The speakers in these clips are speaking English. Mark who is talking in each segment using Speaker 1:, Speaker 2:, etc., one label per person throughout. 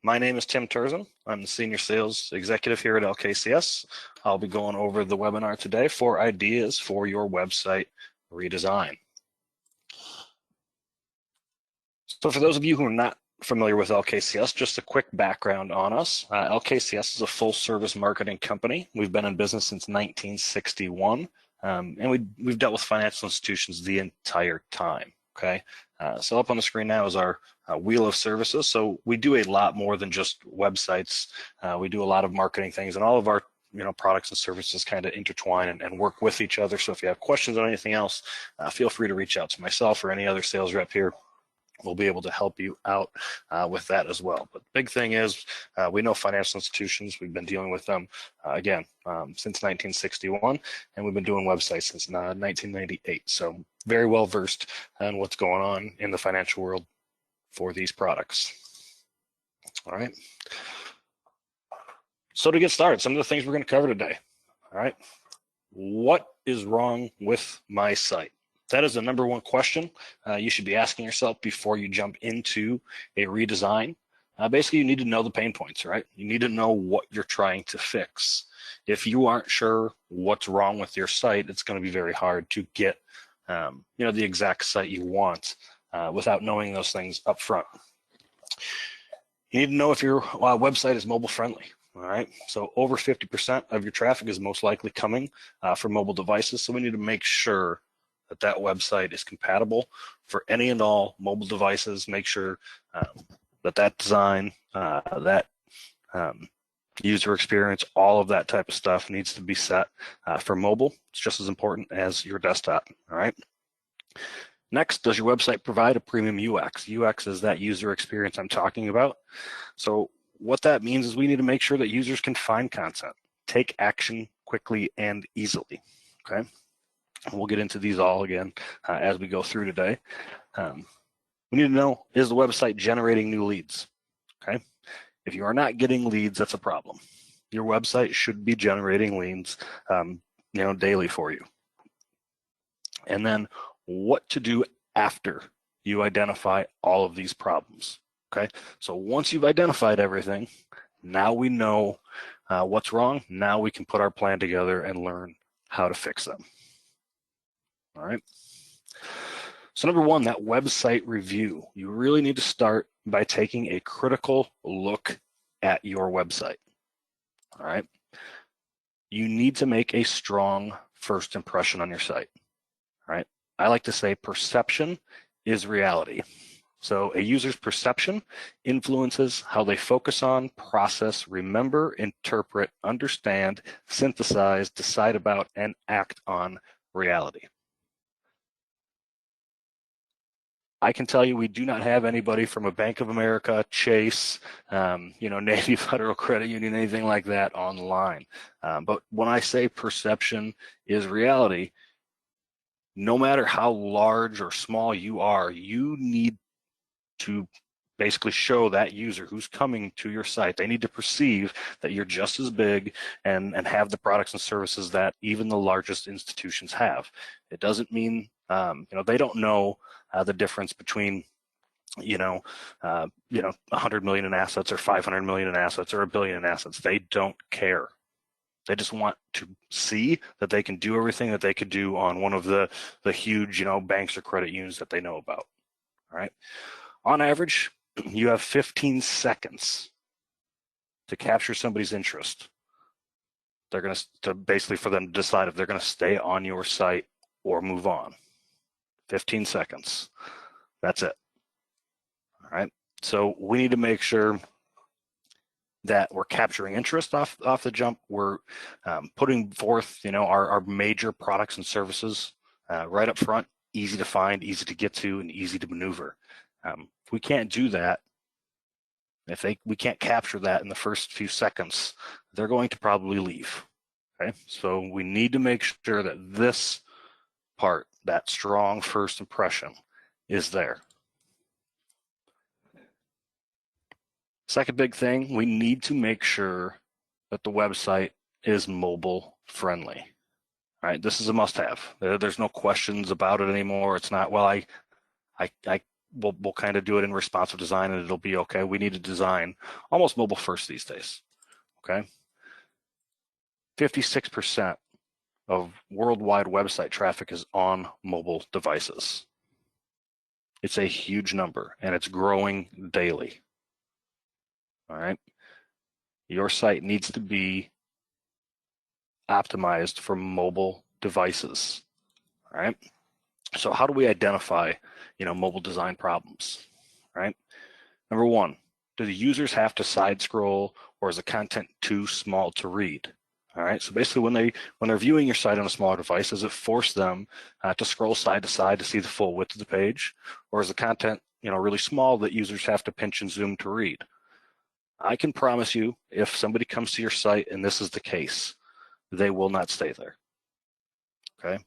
Speaker 1: My name is Tim Turzin. I'm the Senior Sales Executive here at LKCS. I'll be going over the webinar today for ideas for your website redesign. So for those of you who are not familiar with LKCS, just a quick background on us. LKCS is a full-service marketing company. We've been in business since 1961, and we've dealt with financial institutions the entire time. Okay, so up on the screen now is our wheel of services. So we do a lot more than just websites. We do a lot of marketing things, and all of our products and services kind of intertwine and work with each other. So if you have questions on anything else, feel free to reach out to myself or any other sales rep here. We'll be able to help you out with that as well. But the big thing is we know financial institutions. We've been dealing with them, again, since 1961, and we've been doing websites since 1998. So very well versed on what's going on in the financial world for these products. All right. So to get started, some of the things we're going to cover today. All right. What is wrong with my site? That is the number one question you should be asking yourself before you jump into a redesign. Basically, you need to know the pain points, right? You need to know what you're trying to fix. If you aren't sure what's wrong with your site, it's going to be very hard to get the exact site you want without knowing those things up front. You need to know if your website is mobile friendly. All right, so over 50% of your traffic is most likely coming from mobile devices, so we need to make sure that website is compatible for any and all mobile devices. Make sure that design, user experience, all of that type of stuff needs to be set for mobile. It's just as important as your desktop. All right. Next, does your website provide a premium UX? UX is that user experience I'm talking about. So what that means is we need to make sure that users can find content, take action quickly and easily. Okay. We'll get into these all again as we go through today. We need to know, is the website generating new leads? Okay. If you are not getting leads, that's a problem. Your website should be generating leads, daily for you. And then what to do after you identify all of these problems. Okay. So once you've identified everything, now we know what's wrong. Now we can put our plan together and learn how to fix them. All right. So number one, that website review. You really need to start by taking a critical look at your website. All right. You need to make a strong first impression on your site. All right. I like to say perception is reality. So a user's perception influences how they focus on, process, remember, interpret, understand, synthesize, decide about, and act on reality. I can tell you we do not have anybody from a Bank of America, Chase, Navy Federal Credit Union, anything like that online. But when I say perception is reality, no matter how large or small you are, you need to basically show that user who's coming to your site. They need to perceive that you're just as big and have the products and services that even the largest institutions have. It doesn't mean, they don't know the difference between, 100 million in assets or 500 million in assets or $1 billion in assets. They don't care. They just want to see that they can do everything that they could do on one of the huge, banks or credit unions that they know about. All right. On average, you have 15 seconds to capture somebody's interest. They're going to basically for them to decide if they're going to stay on your site or move on. 15 seconds. That's it. All right. So we need to make sure that we're capturing interest off the jump. We're putting forth, our major products and services right up front, easy to find, easy to get to, and easy to maneuver. If we can't do that, we can't capture that in the first few seconds, they're going to probably leave. Okay. So we need to make sure that this part, that strong first impression, is there. Second big thing, we need to make sure that the website is mobile friendly. All right, this is a must-have. There's no questions about it anymore. It's not, well, I we'll kind of do it in responsive design and it'll be okay. We need to design almost mobile first these days, okay? 56% of worldwide website traffic is on mobile devices. It's a huge number and it's growing daily, all right? Your site needs to be optimized for mobile devices, all right? So how do we identify, mobile design problems, right? Number one, do the users have to side scroll or is the content too small to read? All right, so basically when they're viewing your site on a smaller device, does it force them to scroll side to side to see the full width of the page? Or is the content, really small that users have to pinch and zoom to read? I can promise you, if somebody comes to your site and this is the case, they will not stay there, okay?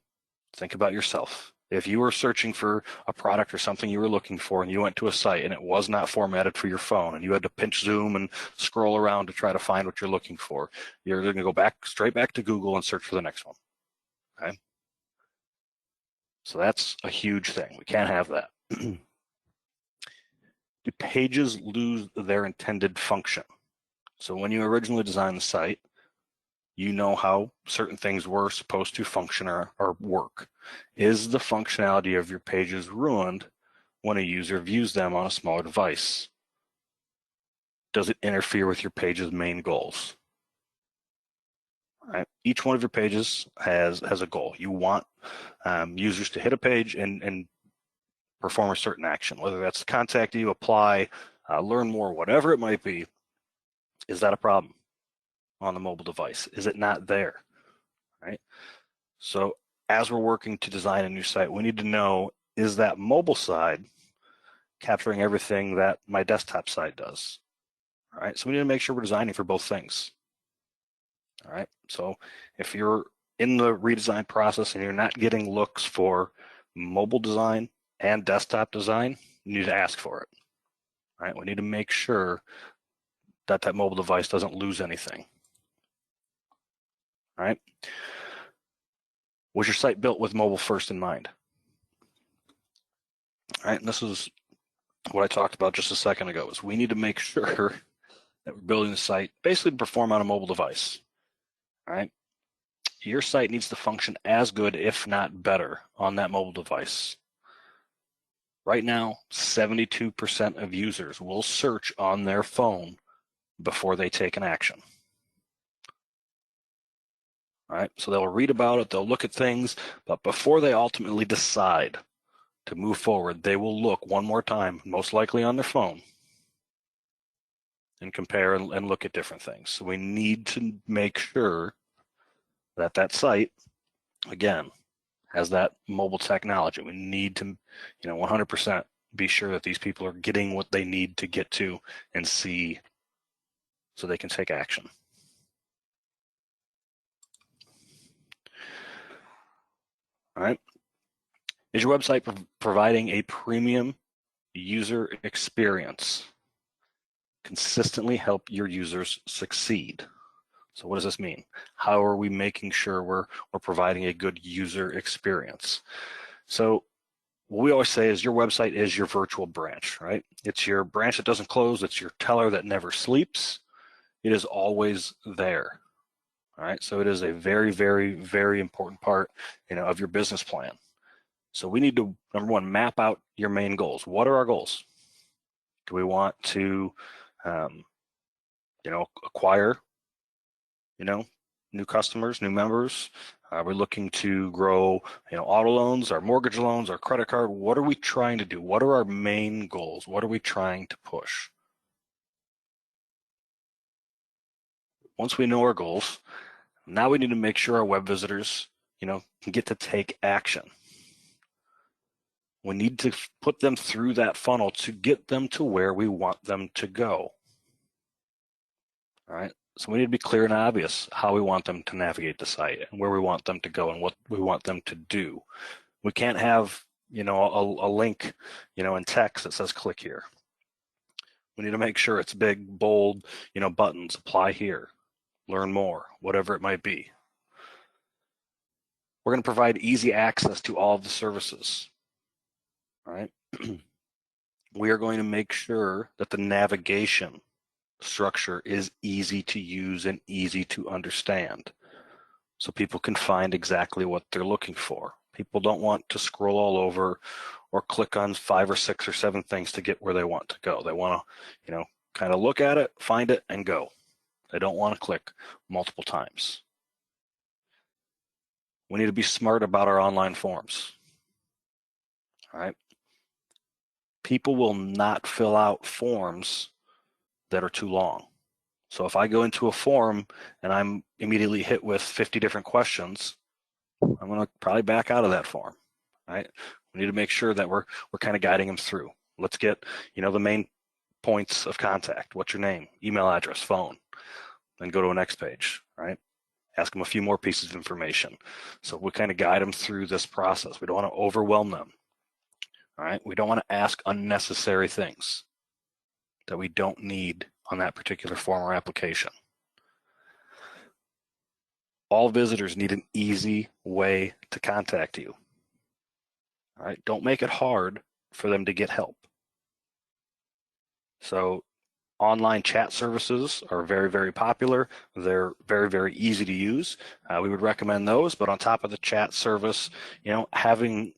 Speaker 1: Think about yourself. If you were searching for a product or something you were looking for and you went to a site and it was not formatted for your phone and you had to pinch zoom and scroll around to try to find what you're looking for, you're going to go straight back to Google and search for the next one, okay? So that's a huge thing. We can't have that. Do pages lose their intended function? So when you originally designed the site, you know how certain things were supposed to function or work. Is the functionality of your pages ruined when a user views them on a smaller device? Does it interfere with your page's main goals? Right? Each one of your pages has a goal. You want users to hit a page and perform a certain action, whether that's to contact you, apply, learn more, whatever it might be. Is that a problem on the mobile device? Is it not there, right? So as we're working to design a new site, we need to know, is that mobile side capturing everything that my desktop side does? All right, so we need to make sure we're designing for both things. All right, so if you're in the redesign process and you're not getting looks for mobile design and desktop design, you need to ask for it. All right, we need to make sure that that mobile device doesn't lose anything. All right. Was your site built with mobile first in mind? All right, and this is what I talked about just a second ago, is we need to make sure that we're building the site basically to perform on a mobile device. All right. Your site needs to function as good, if not better, on that mobile device. Right now, 72% of users will search on their phone before they take an action. All right, so they'll read about it, they'll look at things, but before they ultimately decide to move forward, they will look one more time, most likely on their phone, and compare and look at different things. So we need to make sure that that site, again, has that mobile technology. We need to, 100% be sure that these people are getting what they need to get to and see so they can take action. All right. Is your website providing a premium user experience? Consistently help your users succeed. So what does this mean? How are we making sure we're providing a good user experience? So what we always say is your website is your virtual branch, right? It's your branch that doesn't close. It's your teller that never sleeps. It is always there. All right, so it is a very, very, very important part, of your business plan. So we need to, number one, map out your main goals. What are our goals? Do we want to, acquire, new customers, new members? Are we looking to grow, auto loans, our mortgage loans, our credit card? What are we trying to do? What are our main goals? What are we trying to push? Once we know our goals, now we need to make sure our web visitors, can get to take action. We need to put them through that funnel to get them to where we want them to go. All right. So we need to be clear and obvious how we want them to navigate the site and where we want them to go and what we want them to do. We can't have, a link, in text that says click here. We need to make sure it's big, bold, buttons, apply here, learn more, whatever it might be. We're going to provide easy access to all of the services. All right. we are going to make sure that the navigation structure is easy to use and easy to understand, so people can find exactly what they're looking for. People don't want to scroll all over or click on 5 or 6 or 7 things to get where they want to go. They want to, kind of look at it, find it, and go. They don't want to click multiple times. We need to be smart about our online forms. All right. People will not fill out forms that are too long. So if I go into a form and I'm immediately hit with 50 different questions, I'm going to probably back out of that form. Right? We need to make sure that we're kind of guiding them through. Let's get, the main points of contact. What's your name, email address, phone, then go to a next page, right? Ask them a few more pieces of information. So we kind of guide them through this process. We don't want to overwhelm them. All right. We don't want to ask unnecessary things that we don't need on that particular form or application. All visitors need an easy way to contact you. All right. Don't make it hard for them to get help. So online chat services are very, very popular. They're very, very easy to use. We would recommend those, but on top of the chat service, having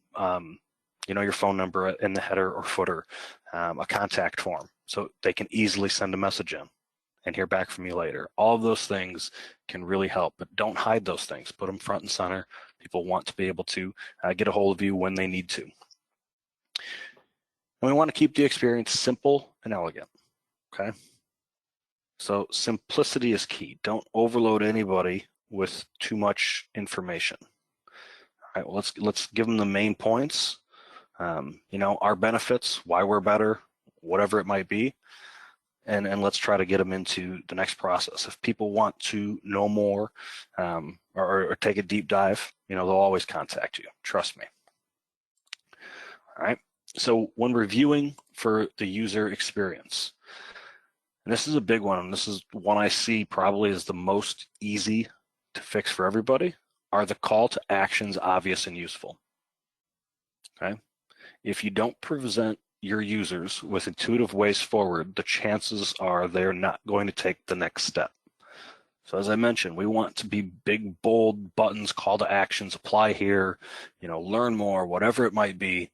Speaker 1: your phone number in the header or footer, a contact form, so they can easily send a message in and hear back from you later. All of those things can really help, but don't hide those things. Put them front and center. People want to be able to get a hold of you when they need to. And we want to keep the experience simple and elegant, okay? So simplicity is key. Don't overload anybody with too much information. All right, well, let's give them the main points. Our benefits, why we're better, whatever it might be, and let's try to get them into the next process. If people want to know more or take a deep dive, they'll always contact you. Trust me. All right. So when reviewing for the user experience, and this is a big one, and this is one I see probably is the most easy to fix for everybody, are the call to actions obvious and useful? Okay. If you don't present your users with intuitive ways forward, the chances are they're not going to take the next step. So as I mentioned, we want to be big, bold buttons, call to actions, apply here, learn more, whatever it might be.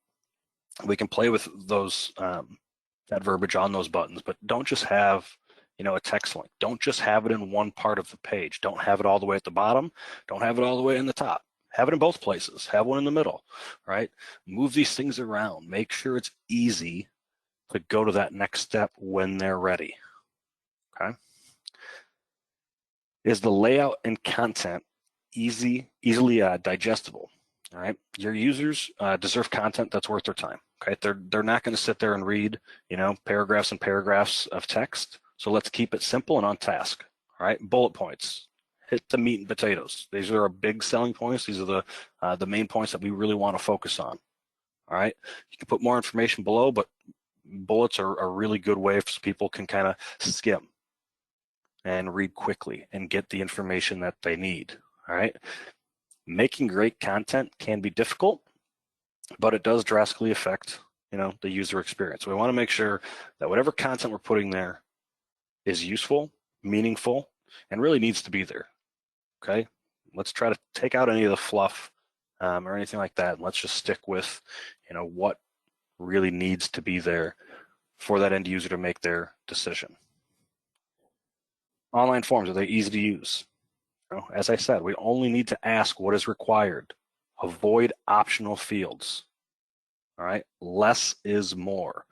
Speaker 1: We can play with those, that verbiage on those buttons, but don't just have, a text link. Don't just have it in one part of the page. Don't have it all the way at the bottom. Don't have it all the way in the top. Have it in both places. Have one in the middle, right? Move these things around. Make sure it's easy to go to that next step when they're ready, okay? Is the layout and content easily digestible? All right, your users deserve content that's worth their time. Okay, they're not going to sit there and read, paragraphs and paragraphs of text. So let's keep it simple and on task. All right, bullet points. Hit the meat and potatoes. These are our big selling points. These are the main points that we really want to focus on. All right, you can put more information below, but bullets are a really good way so people can kind of skim and read quickly and get the information that they need. All right. Making great content can be difficult, but it does drastically affect, the user experience. We want to make sure that whatever content we're putting there is useful, meaningful, and really needs to be there. Okay. Let's try to take out any of the fluff or anything like that. And let's just stick with, what really needs to be there for that end user to make their decision. Online forms, are they easy to use? As I said, we only need to ask what is required. Avoid optional fields. All right, less is more.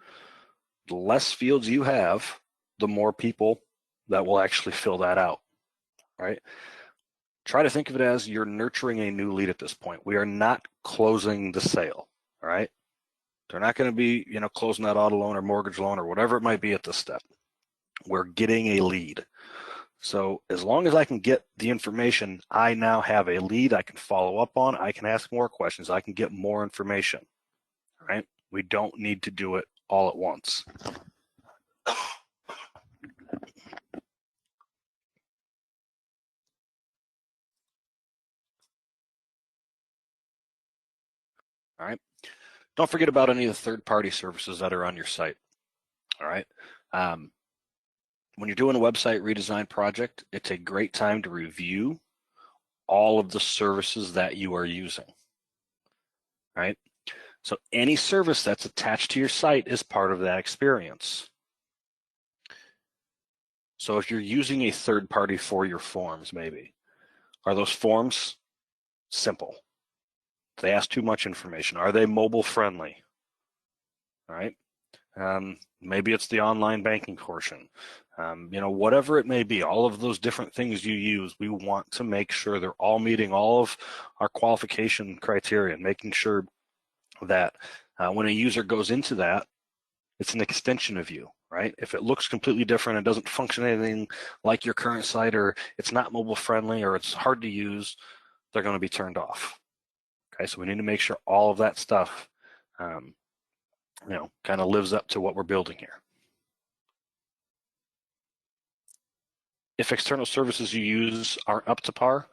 Speaker 1: The less fields you have, the more people that will actually fill that out, right? Try to think of it as you're nurturing a new lead at this point. We are not closing the sale, all right? They're not going to be, closing that auto loan or mortgage loan or whatever it might be at this step. We're getting a lead. So as long as I can get the information, I now have a lead I can follow up on. I can ask more questions. I can get more information, right? We don't need to do it all at once. All right. Don't forget about any of the third-party services that are on your site. All right. When you're doing a website redesign project, it's a great time to review all of the services that you are using. All right. So any service that's attached to your site is part of that experience. So if you're using a third party for your forms, maybe, are those forms simple? Do they ask too much information? Are they mobile friendly? All right. Maybe it's the online banking portion. Whatever it may be, all of those different things you use, we want to make sure they're all meeting all of our qualification criteria, and making sure that when a user goes into that, it's an extension of you, right? If it looks completely different, it doesn't function anything like your current site, or it's not mobile friendly, or it's hard to use, they're going to be turned off. Okay, so we need to make sure all of that stuff kind of lives up to what we're building here. If external services you use aren't up to par,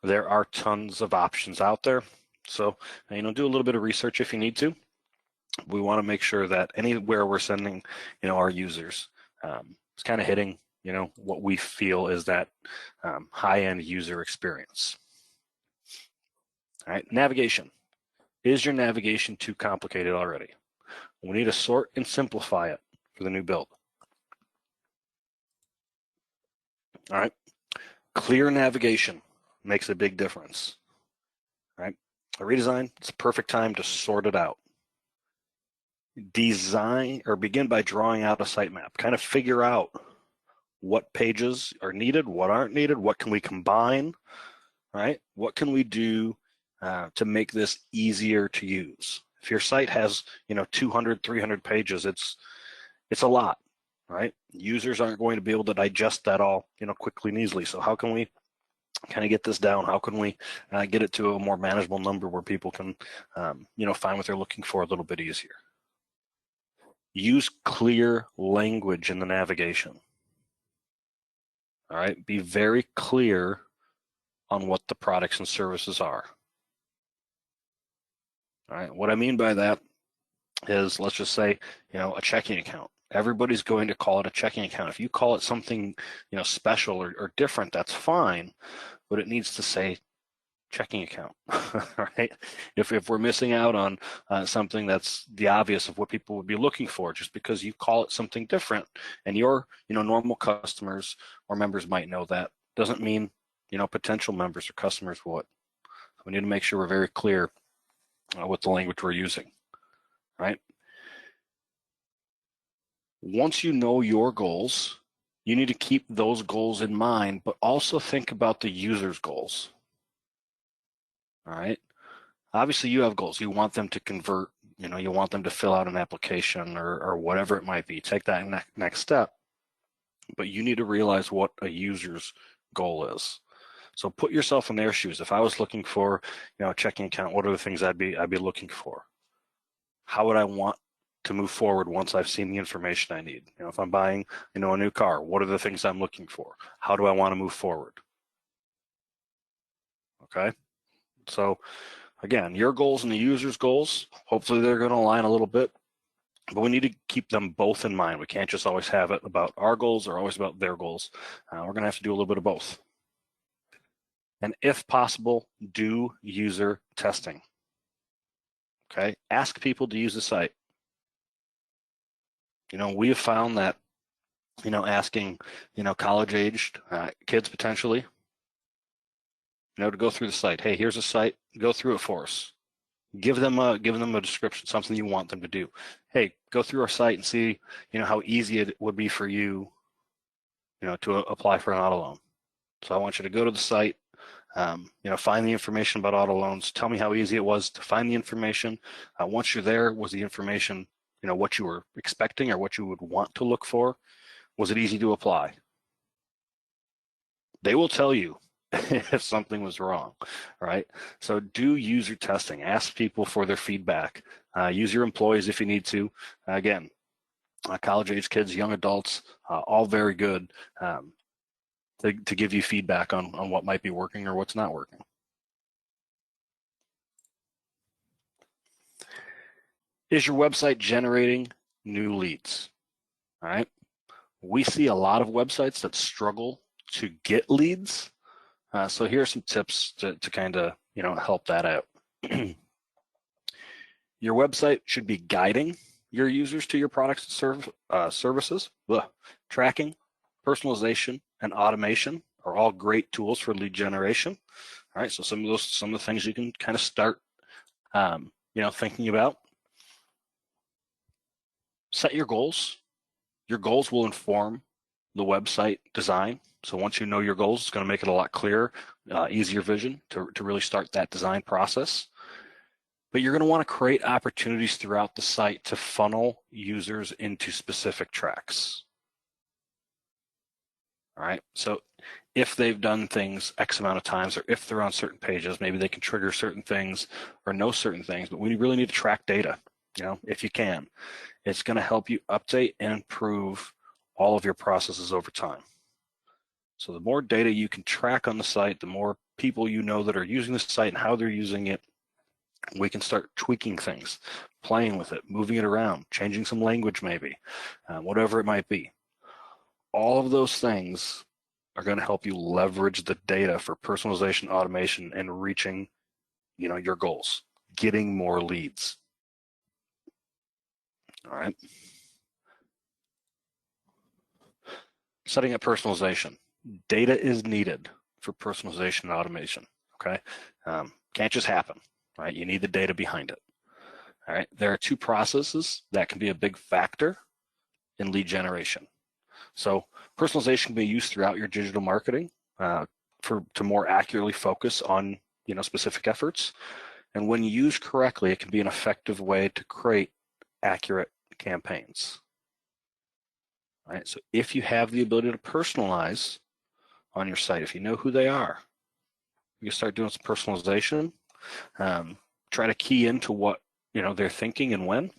Speaker 1: there are tons of options out there. So, do a little bit of research if you need to. We want to make sure that anywhere we're sending, our users, it's kind of hitting, what we feel is that high-end user experience. All right, navigation. Is your navigation too complicated already? We need to sort and simplify it for the new build. All right, clear navigation makes a big difference. All right, a redesign, it's a perfect time to sort it out. Design or begin by drawing out a sitemap. Kind of figure out what pages are needed, what aren't needed, what can we combine, right? What can we do to make this easier to use? If your site has 200, 300 pages, it's a lot, right? Users aren't going to be able to digest that all quickly and easily. So how can we kind of get this down? How can we get it to a more manageable number where people can find what they're looking for a little bit easier? Use clear language in the navigation. All right, be very clear on what the products and services are. All right, what I mean by that is, let's just say, a checking account. Everybody's going to call it a checking account. If you call it something, special or different, that's fine, but it needs to say checking account, right? If we're missing out on something that's the obvious of what people would be looking for, just because you call it something different, and your normal customers or members might know that, doesn't mean potential members or customers would. We need to make sure we're very clear with the language we're using, right? Once you know your goals, you need to keep those goals in mind, but also think about the user's goals. All right. Obviously, you have goals. You want them to convert, you want them to fill out an application or whatever it might be. Take that next step. But you need to realize what a user's goal is. So put yourself in their shoes. If I was looking for, a checking account, what are the things I'd be looking for? How would I want to move forward once I've seen the information I need? If I'm buying, a new car, what are the things I'm looking for? How do I want to move forward? Okay. So again, your goals and the user's goals, hopefully they're going to align a little bit, but we need to keep them both in mind. We can't just always have it about our goals or always about their goals. We're going to have to do a little bit of both. And if possible, do user testing. Okay, ask people to use the site. We have found that, asking, college-aged kids potentially, to go through the site. Hey, here's a site, go through it for us. Give them a description, something you want them to do. Hey, go through our site and see, how easy it would be for you, to apply for an auto loan. So I want you to go to the site, find the information about auto loans. Tell me how easy it was to find the information. Once you're there, was the information, what you were expecting or what you would want to look for? Was it easy to apply? They will tell you if something was wrong, right? So do user testing. Ask people for their feedback. Use your employees if you need to. Again, college-age kids, young adults, all very good to give you feedback on what might be working or what's not working. Is your website generating new leads? All right. We see a lot of websites that struggle to get leads. So here are some tips to kind of, help that out. Your website should be guiding your users to your products and services. Tracking, personalization, and automation are all great tools for lead generation. All right, so some of the things you can kind of start, thinking about. Set your goals. Your goals will inform the website design. So once you know your goals, it's going to make it a lot clearer, easier vision to really start that design process. But you're going to want to create opportunities throughout the site to funnel users into specific tracks. All right, so if they've done things X amount of times, or if they're on certain pages, maybe they can trigger certain things or know certain things, but we really need to track data, if you can. It's going to help you update and improve all of your processes over time. So the more data you can track on the site, the more people that are using the site and how they're using it, we can start tweaking things, playing with it, moving it around, changing some language maybe, whatever it might be. All of those things are going to help you leverage the data for personalization, automation, and reaching, your goals, getting more leads. All right. Setting up personalization. Data is needed for personalization and automation. Okay. Can't just happen. Right? You need the data behind it. All right. There are two processes that can be a big factor in lead generation. So personalization can be used throughout your digital marketing to more accurately focus on specific efforts. And when used correctly, it can be an effective way to create accurate campaigns. All right. So if you have the ability to personalize on your site, if you know who they are, you can start doing some personalization. Try to key into what they're thinking and when,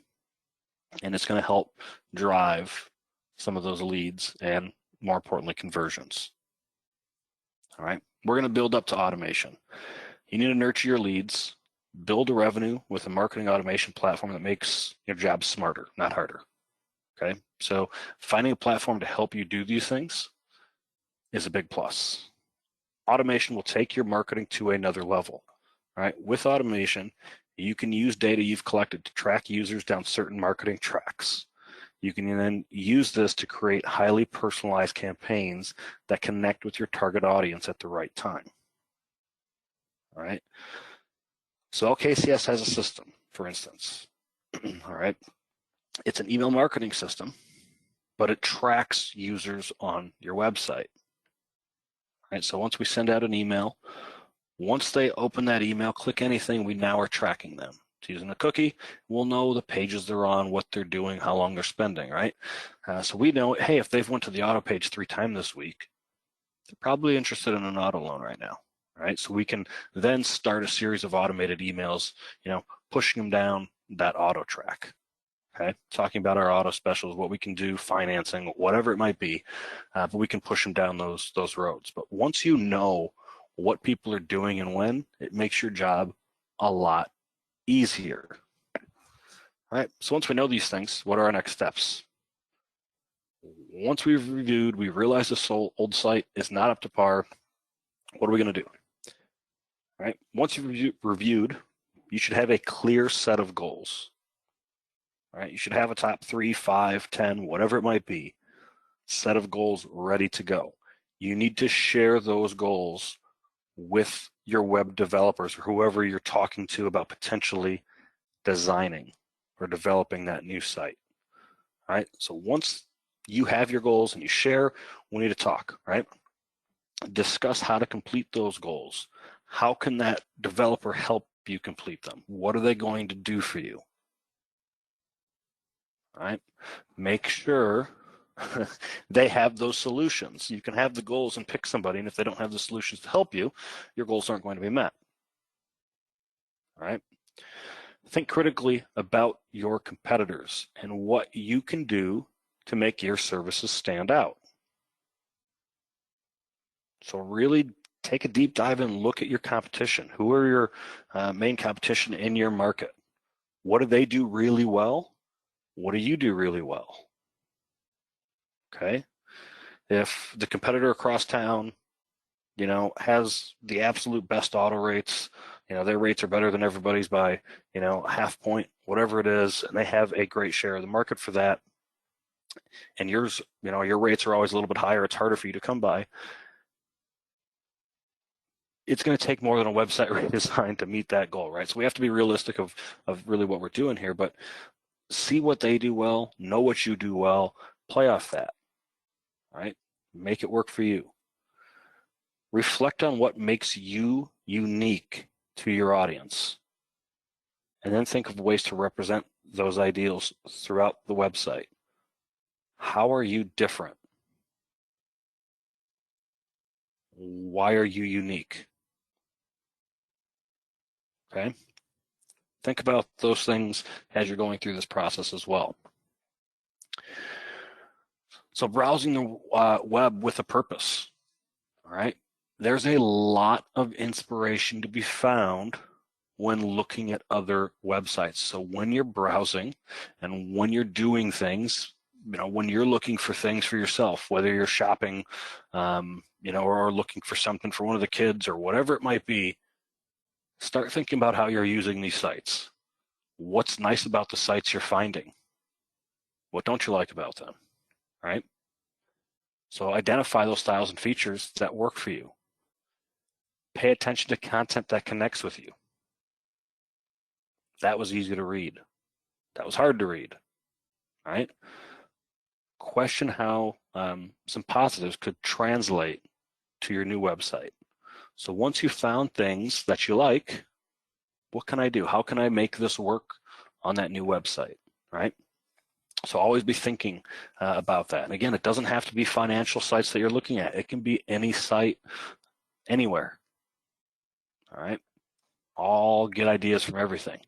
Speaker 1: and it's going to help drive some of those leads and, more importantly, conversions. All right, we're going to build up to automation. You need to nurture your leads, build a revenue with a marketing automation platform that makes your job smarter, not harder. Okay, so finding a platform to help you do these things is a big plus. Automation will take your marketing to another level. All right, with automation, you can use data you've collected to track users down certain marketing tracks. You can then use this to create highly personalized campaigns that connect with your target audience at the right time. All right. So LKCS has a system, for instance. All right. It's an email marketing system, but it tracks users on your website. All right. So once we send out an email, once they open that email, click anything, we now are tracking them. It's using a cookie, we'll know the pages they're on, what they're doing, how long they're spending, right? So we know, hey, if they've went to the auto page 3 times this week, they're probably interested in an auto loan right now, right? So we can then start a series of automated emails, pushing them down that auto track, okay? Talking about our auto specials, what we can do, financing, whatever it might be, but we can push them down those roads. But once you know what people are doing and when, it makes your job a lot easier. All right, so once we know these things, what are our next steps? Once we've reviewed, we realize this old site is not up to par, what are we going to do? All right, once you've reviewed, you should have a clear set of goals. All right, you should have a top 3, 5, 10, whatever it might be, set of goals ready to go. You need to share those goals with your web developers or whoever you're talking to about potentially designing or developing that new site. All right, so once you have your goals and you share, we need to talk, right? Discuss how to complete those goals. How can that developer help you complete them? What are they going to do for you? All right, make sure they have those solutions. You can have the goals and pick somebody, and if they don't have the solutions to help you, your goals aren't going to be met. All right. Think critically about your competitors and what you can do to make your services stand out. So really take a deep dive and look at your competition. Who are your main competition in your market? What do they do really well? What do you do really well? Okay. If the competitor across town, has the absolute best auto rates, their rates are better than everybody's by, half point, whatever it is, and they have a great share of the market for that, and yours, your rates are always a little bit higher, it's harder for you to come by. It's going to take more than a website redesign to meet that goal, right? So we have to be realistic of really what we're doing here, but see what they do well, know what you do well, play off that, right? Make it work for you. Reflect on what makes you unique to your audience, and then think of ways to represent those ideals throughout the website. How are you different? Why are you unique? Okay. Think about those things as you're going through this process as well. So browsing the web with a purpose, all right? There's a lot of inspiration to be found when looking at other websites. So when you're browsing and when you're doing things, when you're looking for things for yourself, whether you're shopping, or looking for something for one of the kids or whatever it might be, start thinking about how you're using these sites. What's nice about the sites you're finding? What don't you like about them, right? So identify those styles and features that work for you. Pay attention to content that connects with you. That was easy to read. That was hard to read, right? Question how some positives could translate to your new website. So once you've found things that you like, what can I do? How can I make this work on that new website, right? So always be thinking about that. And again, it doesn't have to be financial sites that you're looking at. It can be any site, anywhere, all right? All get ideas from everything.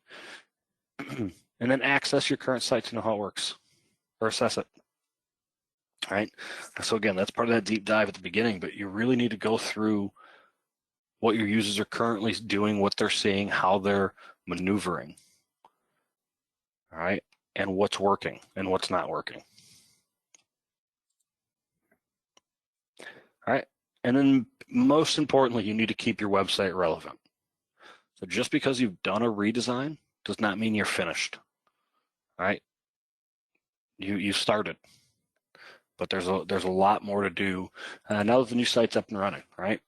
Speaker 1: And then access your current site to know how it works or assess it. All right. So again, that's part of that deep dive at the beginning, but you really need to go through what your users are currently doing, what they're seeing, how they're maneuvering. All right. And what's working and what's not working. All right. And then most importantly, you need to keep your website relevant. So just because you've done a redesign does not mean you're finished. All right. You started, but there's a lot more to do now that the new site's up and running, right?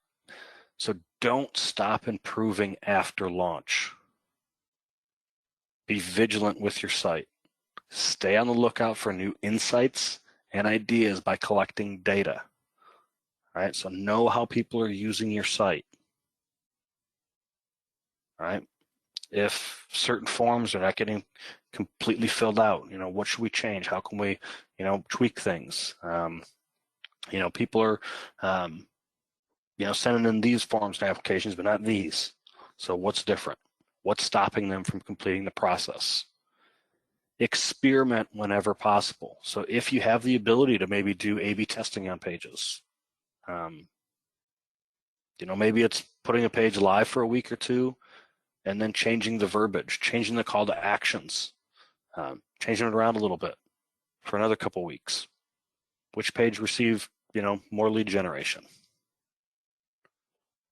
Speaker 1: So don't stop improving after launch. Be vigilant with your site. Stay on the lookout for new insights and ideas by collecting data. All right, so know how people are using your site. All right, if certain forms are not getting completely filled out, what should we change? How can we, tweak things? People are, sending in these forms and applications, but not these. So what's different? What's stopping them from completing the process? Experiment whenever possible. So if you have the ability to maybe do A/B testing on pages, maybe it's putting a page live for a week or two and then changing the verbiage, changing the call to actions, changing it around a little bit for another couple weeks. Which page received, more lead generation?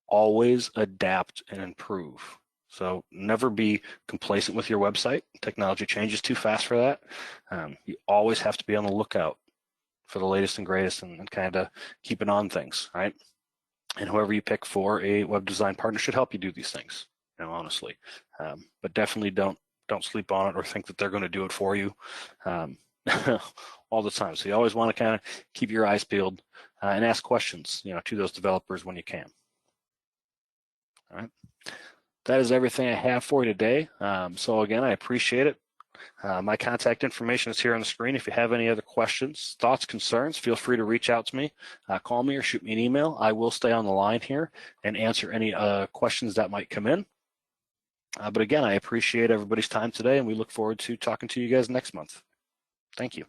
Speaker 1: Always adapt and improve. So never be complacent with your website. Technology changes too fast for that. You always have to be on the lookout for the latest and greatest and kind of keeping on things, right? And whoever you pick for a web design partner should help you do these things, honestly. But definitely don't sleep on it or think that they're going to do it for you all the time. So you always want to kind of keep your eyes peeled and ask questions, to those developers when you can. All right. That is everything I have for you today. So again, I appreciate it. My contact information is here on the screen. If you have any other questions, thoughts, concerns, feel free to reach out to me. Call me or shoot me an email. I will stay on the line here and answer any questions that might come in. But again, I appreciate everybody's time today, and we look forward to talking to you guys next month. Thank you.